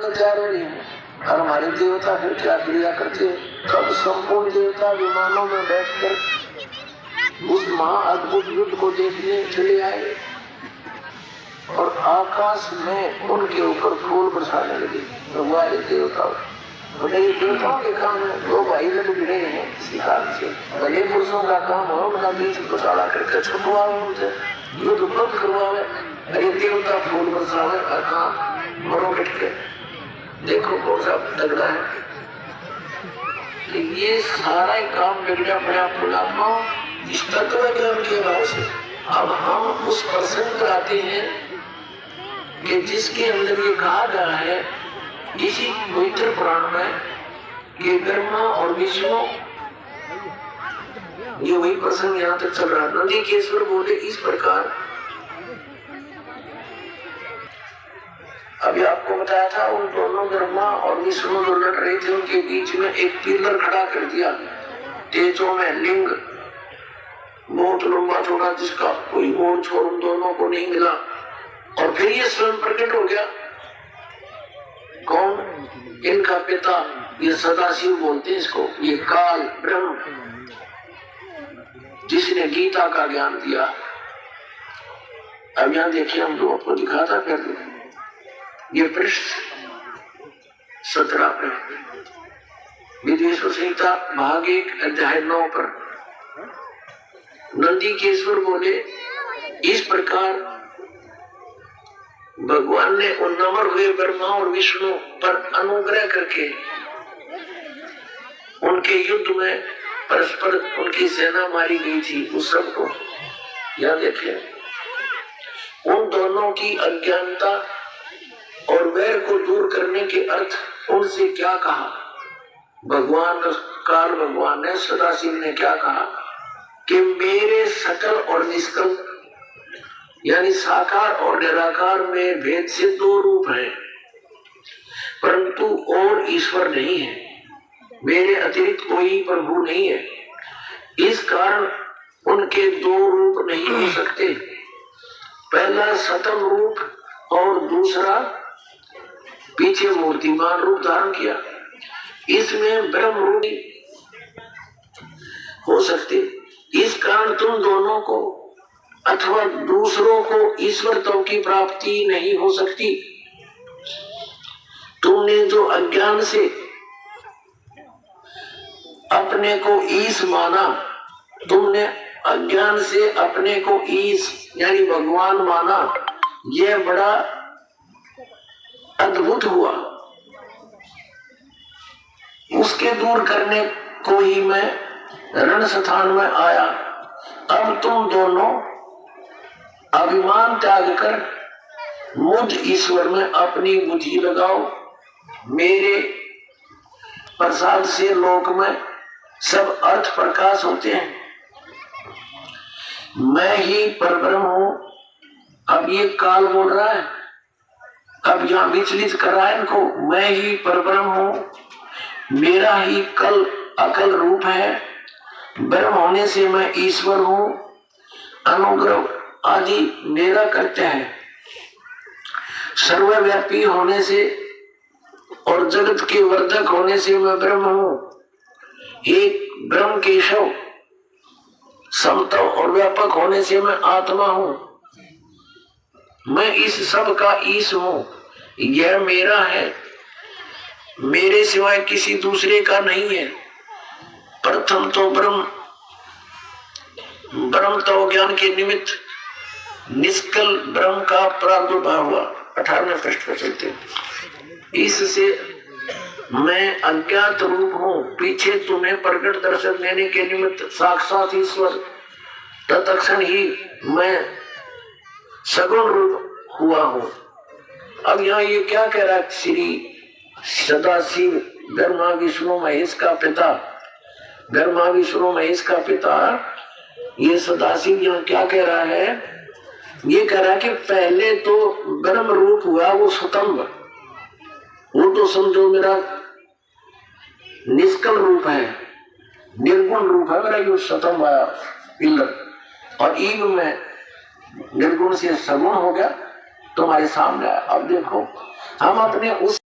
तैयार हो रही है। और हमारे देवता फिर क्या क्रिया करते हैं? तब संपूर्ण देवता विमानों में बैठकर उस महाअद्भुत युद्ध को देखने चले आए और आकाश में उनके ऊपर फूल बरसाने लगे। हमारे देवता बोले ये देवताओं के काम है, दो भाई लड़ भिड़े हैं इसी कारण से। भले पुरुषों का काम हो उनका बीच घुसाड़ा करके छुपवावे, उनसे युद्ध उपलब्ध करवावे। अरे देवता फूल बरसावे और काम मरो कट के देखो कौन सा तगड़ा है। ये सारा ही काम बिगड़ा पड़ा पुणात्मा इस तत्व ज्ञान के अभाव से। अब हम उस प्रसंग पर आते हैं कि जिसके अंदर ये कहा गया है इसी पवित्र पुराण में कि ब्रह्मा और विष्णु, ये वही प्रसंग यहाँ तक चल रहा। नंदीकेश्वर बोले इस प्रकार। अभी आपको बताया था उन दोनों ब्रह्मा और विष्णु जो लड़ रहे थे उनके बीच में एक पिलर खड़ा कर दिया तेजों में, लिंग बहुत लंबा चौड़ा जिसका कोई मोड़ छोड़ उन दोनों को नहीं मिला। और फिर ये स्वयं प्रकट हो गया। कौन? इनका पिता, ये सदाशिव बोलते हैं इसको, ये काल ब्रह्म जिसने गीता का ज्ञान दिया। अब यहाँ देखिए हम लोगों को दिखाता कर दो ये पृष्ठ 17 पर विद्वेश्वर संहिता भाग 1 अध्याय 9 पर नंदीकेश्वर बोले इस प्रकार भगवान ने उन अमर हुए ब्रह्मा और विष्णु पर अनुग्रह करके उनके युद्ध में परस्पर उनकी सेना मारी गई थी उस सबको। यह देखें उन दोनों की अज्ञानता और वैर को दूर करने के अर्थ उनसे क्या कहा। भगवान काल भगवान ने सदाशिव ने क्या कहा कि मेरे सकल और निष्कल यानी साकार और निराकार में भेद से दो रूप हैं, परंतु और ईश्वर नहीं है, मेरे अतिरिक्त कोई प्रभु नहीं है। इस कारण उनके दो रूप नहीं हो सकते। पहला सतम रूप और दूसरा पीछे मूर्तिमान रूप धारण किया। इसमें ब्रह्म रूप हो सकते। इस कारण तुम दोनों को अथवा दूसरों को ईश्वरत्व की प्राप्ति नहीं हो सकती। तुमने जो अज्ञान से अपने को ईश माना, तुमने अज्ञान से अपने को ईश यानी भगवान माना, यह बड़ा अद्भुत हुआ। उसके दूर करने को ही मैं रण स्थान में आया। अब तुम दोनों अभिमान त्याग कर मुझ ईश्वर में अपनी बुद्धि लगाओ। मेरे प्रसाद से लोक में सब अर्थ प्रकाश होते हैं। मैं ही परब्रह्म हूं। अब ये काल बोल रहा है, अब यहां विचलित कर रहा है इनको। मैं ही परब्रह्म हूं, मेरा ही कल अकल रूप है। ब्रह्म होने से मैं ईश्वर हूं। अनुग्रह आदि मेरा करते हैं। सर्वव्यापी होने से और जगत के वर्धक होने से मैं ब्रह्म हूं। एक ब्रह्म केशव समतव और व्यापक होने से मैं आत्मा हूं। मैं इस सब का ईश हूं। यह मेरा है, मेरे सिवाय किसी दूसरे का नहीं है। प्रथम तो ब्रह्म तो ज्ञान के निमित्त निष्कल ब्रह्म का प्रादुर्भाव हुआ। 18वें पृष्ठ पर चलते। इससे मैं अज्ञात रूप हूँ, पीछे तुम्हें प्रकट दर्शन देने के निमित्त साक्षात ईश्वर, तत्क्षण ही मैं सगुण रूप हुआ हूँ। अब यहाँ ये क्या कह रहा है? श्री सदाशिव ब्रह्मा विष्णु महेश का पिता, ब्रह्मा विष्णु महेश का पिता, ये सदाशिव यहाँ क्या कह रहा है? ये कह रहा है कि पहले तो ब्रह्म रूप हुआ वो स्वतंत्र, वो तो समझो मेरा निष्कल रूप है, निर्गुण रूप है मेरा। जो स्वतंत्र आया पिलर और ईग में निर्गुण से सगुण हो गया तुम्हारे सामने। अब देखो हम अपने उस